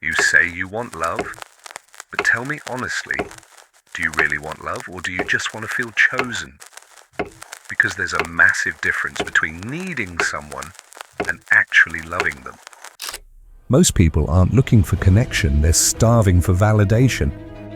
You say you want love, but tell me honestly, do you really want love, or do you just want to feel chosen? Because there's a massive difference between needing someone and actually loving them. Most people aren't looking for connection, they're starving for validation.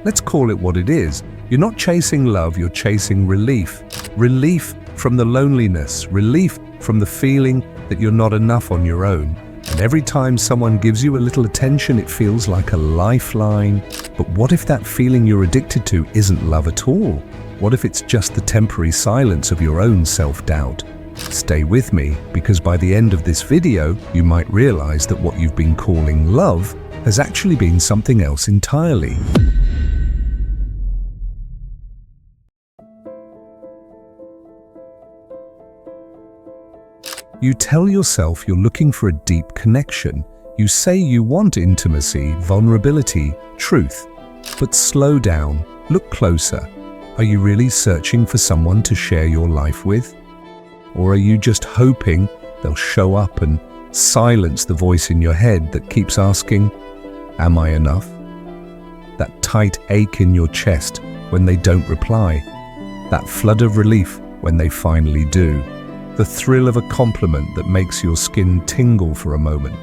Let's call it what it is. You're not chasing love, you're chasing relief. Relief from the loneliness, relief from the feeling that you're not enough on your own. And every time someone gives you a little attention, it feels like a lifeline. But what if that feeling you're addicted to isn't love at all? What if it's just the temporary silence of your own self-doubt? Stay with me, because by the end of this video, you might realize that what you've been calling love has actually been something else entirely. You tell yourself you're looking for a deep connection. You say you want intimacy, vulnerability, truth. But slow down, look closer. Are you really searching for someone to share your life with? Or are you just hoping they'll show up and silence the voice in your head that keeps asking, am I enough? That tight ache in your chest when they don't reply. That flood of relief when they finally do. The thrill of a compliment that makes your skin tingle for a moment.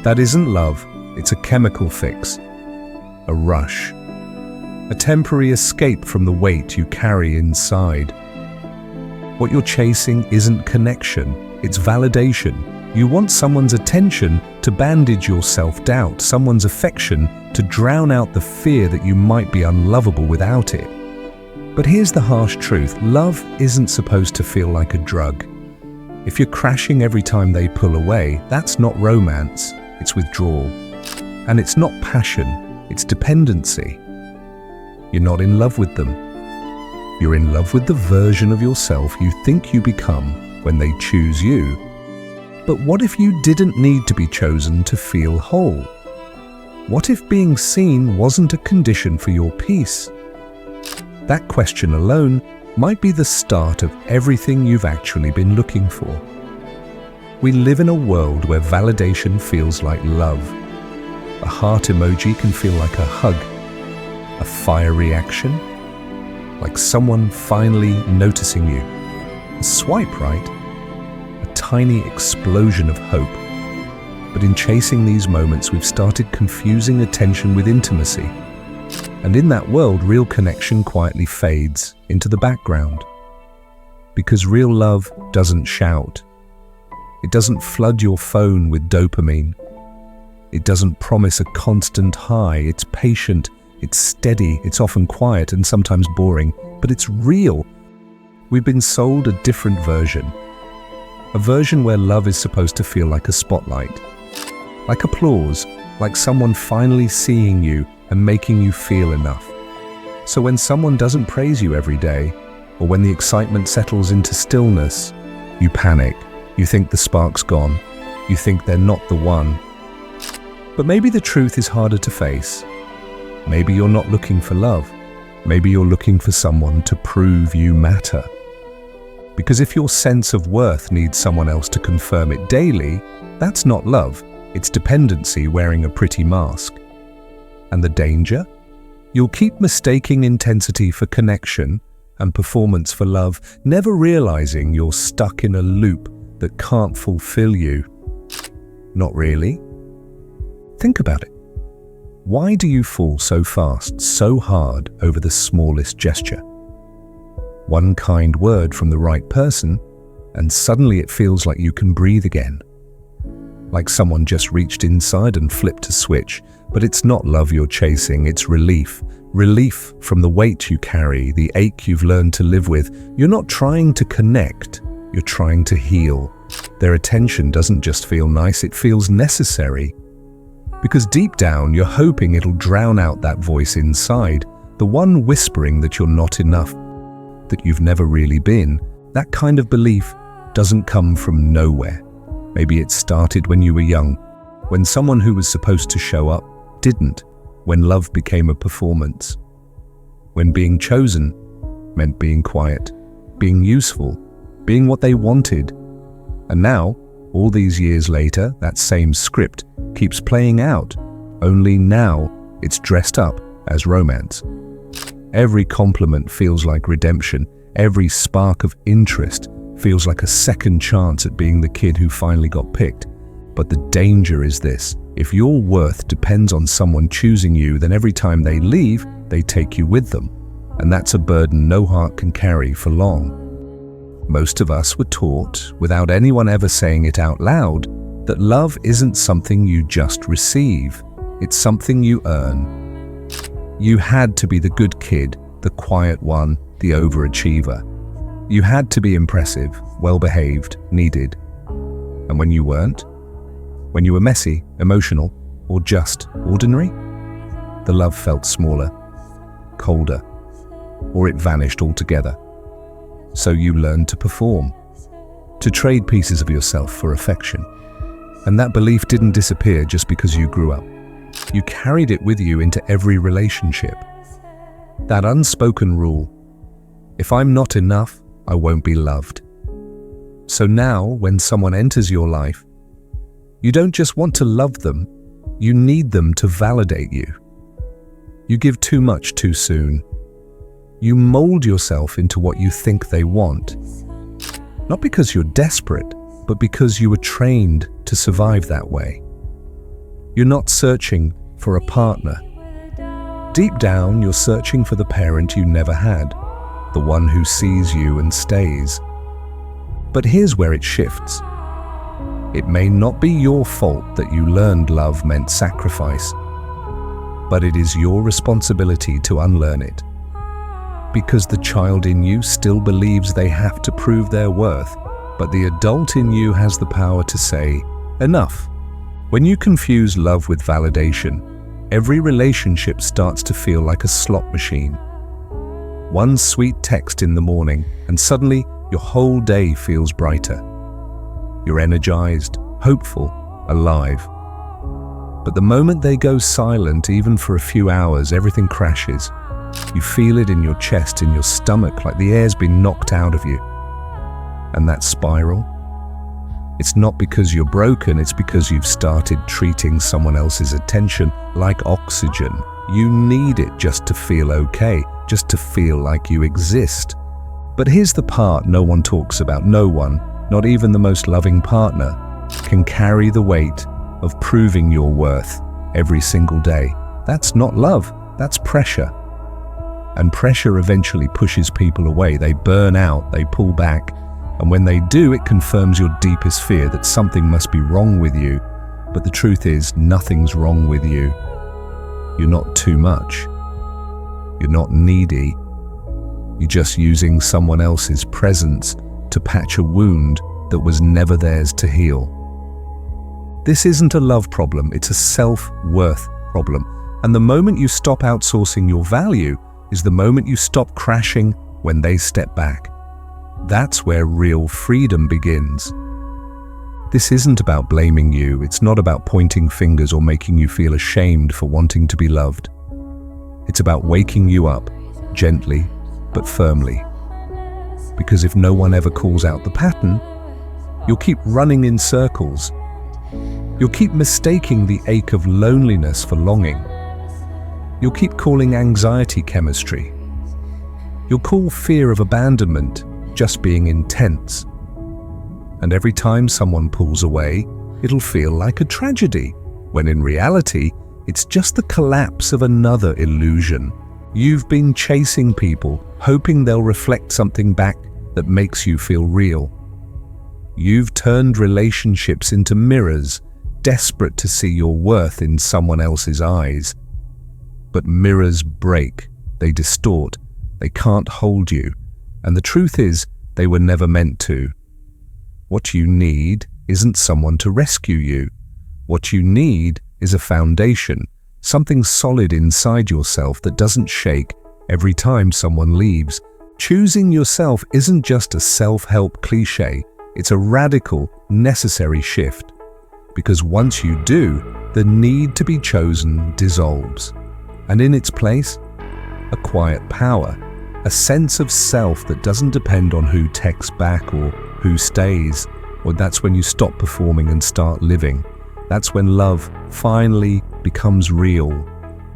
That isn't love, it's a chemical fix. A rush. A temporary escape from the weight you carry inside. What you're chasing isn't connection, it's validation. You want someone's attention to bandage your self-doubt, someone's affection to drown out the fear that you might be unlovable without it. But here's the harsh truth, love isn't supposed to feel like a drug. If you're crashing every time they pull away, that's not romance, it's withdrawal. And it's not passion, it's dependency. You're not in love with them. You're in love with the version of yourself you think you become when they choose you. But what if you didn't need to be chosen to feel whole? What if being seen wasn't a condition for your peace? That question alone might be the start of everything you've actually been looking for. We live in a world where validation feels like love. A heart emoji can feel like a hug. A fire reaction, like someone finally noticing you. A swipe right, a tiny explosion of hope. But in chasing these moments, we've started confusing attention with intimacy. And in that world, real connection quietly fades into the background. Because real love doesn't shout. It doesn't flood your phone with dopamine. It doesn't promise a constant high. It's patient, it's steady, it's often quiet and sometimes boring, but it's real. We've been sold a different version. A version where love is supposed to feel like a spotlight. Like applause, like someone finally seeing you and making you feel enough. So when someone doesn't praise you every day, or when the excitement settles into stillness, you panic. You think the spark's gone. You think they're not the one. But maybe the truth is harder to face. Maybe you're not looking for love. Maybe you're looking for someone to prove you matter. Because if your sense of worth needs someone else to confirm it daily, that's not love. It's dependency wearing a pretty mask. And the danger? You'll keep mistaking intensity for connection and performance for love, never realizing you're stuck in a loop that can't fulfill you. Not really. Think about it. Why do you fall so fast, so hard over the smallest gesture? One kind word from the right person, and suddenly it feels like you can breathe again. Like someone just reached inside and flipped a switch. But it's not love you're chasing, it's relief. Relief from the weight you carry, the ache you've learned to live with. You're not trying to connect, you're trying to heal. Their attention doesn't just feel nice, it feels necessary. Because deep down, you're hoping it'll drown out that voice inside, the one whispering that you're not enough, that you've never really been. That kind of belief doesn't come from nowhere. Maybe it started when you were young, when someone who was supposed to show up didn't, when love became a performance, when being chosen meant being quiet, being useful, being what they wanted. And now, all these years later, that same script keeps playing out, only now it's dressed up as romance. Every compliment feels like redemption. Every spark of interest feels like a second chance at being the kid who finally got picked. But the danger is this: if your worth depends on someone choosing you, then every time they leave, they take you with them. And that's a burden no heart can carry for long. Most of us were taught, without anyone ever saying it out loud, that love isn't something you just receive. It's something you earn. You had to be the good kid, the quiet one, the overachiever. You had to be impressive, well-behaved, needed. And when you weren't, when you were messy, emotional, or just ordinary, the love felt smaller, colder, or it vanished altogether. So you learned to perform, to trade pieces of yourself for affection. And that belief didn't disappear just because you grew up. You carried it with you into every relationship. That unspoken rule: if I'm not enough, I won't be loved. So now, when someone enters your life, you don't just want to love them, you need them to validate you. You give too much too soon. You mold yourself into what you think they want. Not because you're desperate, but because you were trained to survive that way. You're not searching for a partner. Deep down, you're searching for the parent you never had, the one who sees you and stays. But here's where it shifts. It may not be your fault that you learned love meant sacrifice, but it is your responsibility to unlearn it. Because the child in you still believes they have to prove their worth, but the adult in you has the power to say, enough. When you confuse love with validation, every relationship starts to feel like a slot machine. One sweet text in the morning, and suddenly your whole day feels brighter. You're energized, hopeful, alive. But the moment they go silent, even for a few hours, everything crashes. You feel it in your chest, in your stomach, like the air's been knocked out of you. And that spiral? It's not because you're broken, it's because you've started treating someone else's attention like oxygen. You need it just to feel okay, just to feel like you exist. But here's the part no one talks about. No one, not even the most loving partner, can carry the weight of proving your worth every single day. That's not love, that's pressure. And pressure eventually pushes people away. They burn out, they pull back. And when they do, it confirms your deepest fear that something must be wrong with you. But the truth is, nothing's wrong with you. You're not too much. You're not needy. You're just using someone else's presence to patch a wound that was never theirs to heal. This isn't a love problem, it's a self-worth problem. And the moment you stop outsourcing your value is the moment you stop crashing when they step back. That's where real freedom begins. This isn't about blaming you, it's not about pointing fingers or making you feel ashamed for wanting to be loved. It's about waking you up, gently but firmly. Because if no one ever calls out the pattern, you'll keep running in circles. You'll keep mistaking the ache of loneliness for longing. You'll keep calling anxiety chemistry. You'll call fear of abandonment just being intense. And every time someone pulls away, it'll feel like a tragedy, when in reality, it's just the collapse of another illusion. You've been chasing people, hoping they'll reflect something back that makes you feel real. You've turned relationships into mirrors, desperate to see your worth in someone else's eyes. But mirrors break, they distort, they can't hold you. And the truth is, they were never meant to. What you need isn't someone to rescue you. What you need is a foundation, something solid inside yourself that doesn't shake every time someone leaves. Choosing yourself isn't just a self-help cliche, it's a radical, necessary shift. Because once you do, the need to be chosen dissolves. And in its place, a quiet power, a sense of self that doesn't depend on who texts back or who stays. Or that's when you stop performing and start living. That's when love finally becomes real.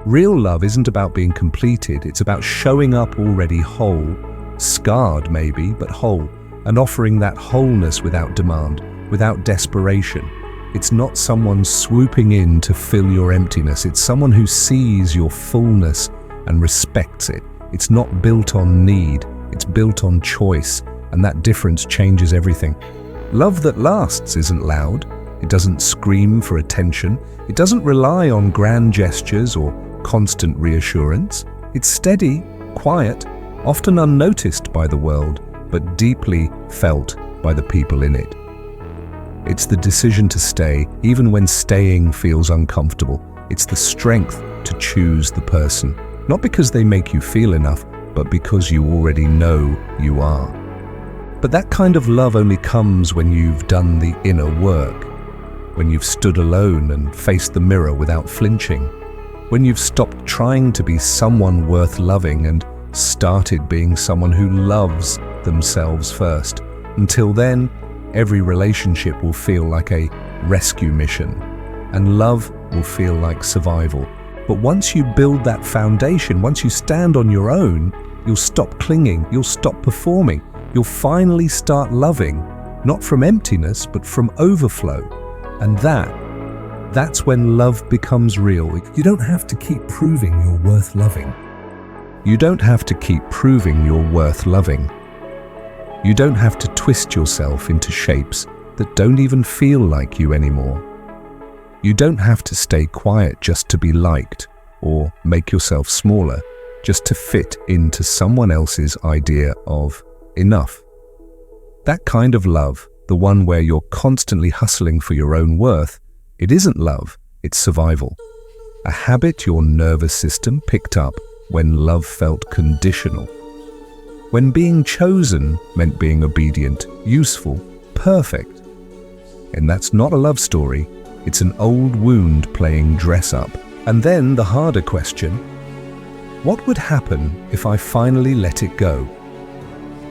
Real love isn't about being completed, it's about showing up already whole, scarred maybe, but whole, and offering that wholeness without demand, without desperation. It's not someone swooping in to fill your emptiness, it's someone who sees your fullness and respects it. It's not built on need, it's built on choice, and that difference changes everything. Love that lasts isn't loud, it doesn't scream for attention, it doesn't rely on grand gestures or constant reassurance. It's steady, quiet, often unnoticed by the world, but deeply felt by the people in it. It's the decision to stay, even when staying feels uncomfortable. It's the strength to choose the person, not because they make you feel enough, but because you already know you are. But that kind of love only comes when you've done the inner work, when you've stood alone and faced the mirror without flinching, when you've stopped trying to be someone worth loving and started being someone who loves themselves first. Until then, every relationship will feel like a rescue mission, and love will feel like survival. But once you build that foundation, once you stand on your own, you'll stop clinging, you'll stop performing, you'll finally start loving, not from emptiness, but from overflow. And that's when love becomes real. You don't have to keep proving you're worth loving. You don't have to keep proving you're worth loving. You don't have to twist yourself into shapes that don't even feel like you anymore. You don't have to stay quiet just to be liked, or make yourself smaller just to fit into someone else's idea of enough. That kind of love, the one where you're constantly hustling for your own worth, it isn't love, it's survival. A habit your nervous system picked up when love felt conditional. When being chosen meant being obedient, useful, perfect. And that's not a love story, it's an old wound playing dress up. And then the harder question, what would happen if I finally let it go?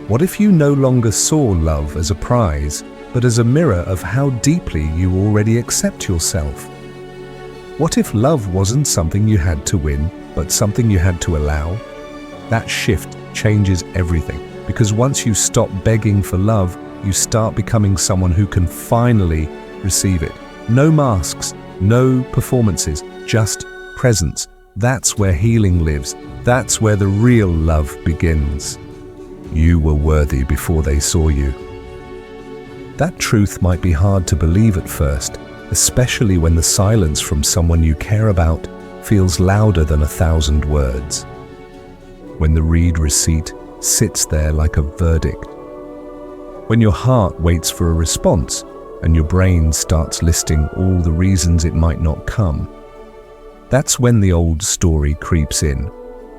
What if you no longer saw love as a prize, but as a mirror of how deeply you already accept yourself? What if love wasn't something you had to win, but something you had to allow? That shift changes everything, because once you stop begging for love, you start becoming someone who can finally receive it. No masks, no performances, just presence. That's where healing lives. That's where the real love begins. You were worthy before they saw you. That truth might be hard to believe at first, especially when the silence from someone you care about feels louder than 1,000 words. When the read receipt sits there like a verdict. When your heart waits for a response and your brain starts listing all the reasons it might not come. That's when the old story creeps in,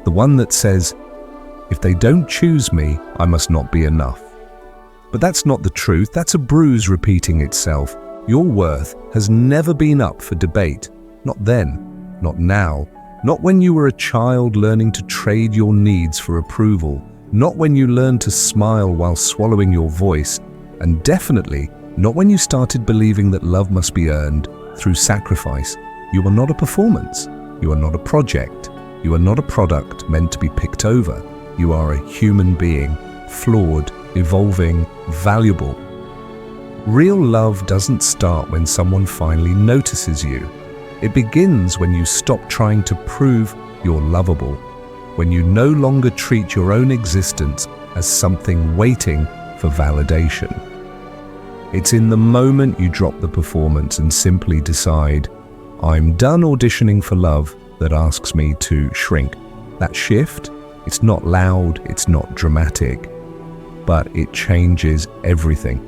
the one that says, if they don't choose me, I must not be enough. But that's not the truth, that's a bruise repeating itself. Your worth has never been up for debate. Not then, not now, not when you were a child learning to trade your needs for approval, not when you learned to smile while swallowing your voice, and definitely not when you started believing that love must be earned through sacrifice. You are not a performance. You are not a project. You are not a product meant to be picked over. You are a human being, flawed, evolving, valuable. Real love doesn't start when someone finally notices you. It begins when you stop trying to prove you're lovable, when you no longer treat your own existence as something waiting for validation. It's in the moment you drop the performance and simply decide, I'm done auditioning for love that asks me to shrink. That shift, it's not loud, it's not dramatic, but it changes everything.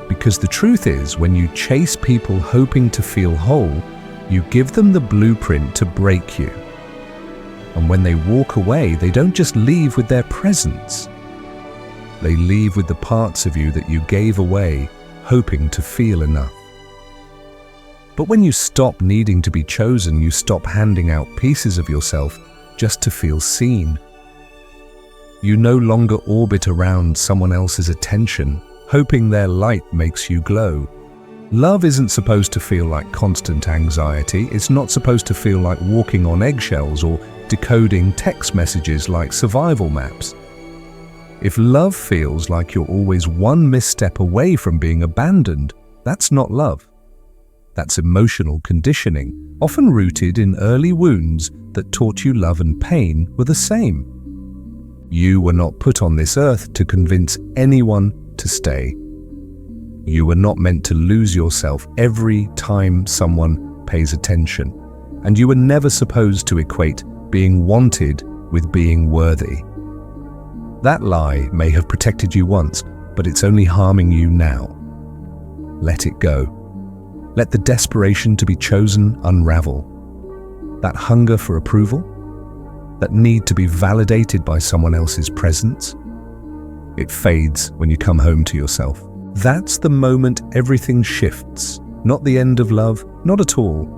Because the truth is, when you chase people hoping to feel whole, you give them the blueprint to break you. And when they walk away, they don't just leave with their presence. They leave with the parts of you that you gave away, hoping to feel enough. But when you stop needing to be chosen, you stop handing out pieces of yourself just to feel seen. You no longer orbit around someone else's attention, hoping their light makes you glow. Love isn't supposed to feel like constant anxiety. It's not supposed to feel like walking on eggshells or decoding text messages like survival maps. If love feels like you're always one misstep away from being abandoned, that's not love. That's emotional conditioning, often rooted in early wounds that taught you love and pain were the same. You were not put on this earth to convince anyone to stay. You were not meant to lose yourself every time someone pays attention, and you were never supposed to equate being wanted with being worthy. That lie may have protected you once, but it's only harming you now. Let it go. Let the desperation to be chosen unravel. That hunger for approval, that need to be validated by someone else's presence, it fades when you come home to yourself. That's the moment everything shifts, not the end of love, not at all.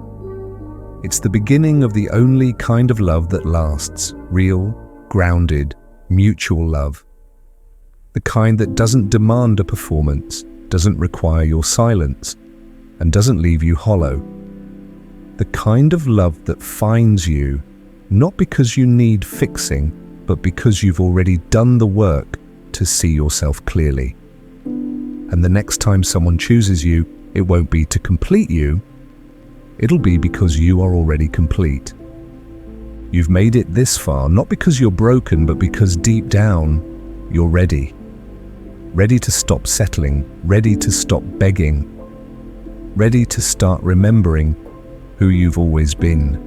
It's the beginning of the only kind of love that lasts, real, grounded, mutual love. The kind that doesn't demand a performance, doesn't require your silence, and doesn't leave you hollow. The kind of love that finds you, not because you need fixing, but because you've already done the work to see yourself clearly. And the next time someone chooses you, it won't be to complete you. It'll be because you are already complete. You've made it this far, not because you're broken, but because deep down, you're ready. Ready to stop settling, ready to stop begging, ready to start remembering who you've always been.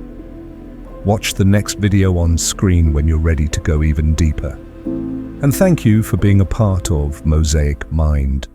Watch the next video on screen when you're ready to go even deeper. And thank you for being a part of Mosaic Mind.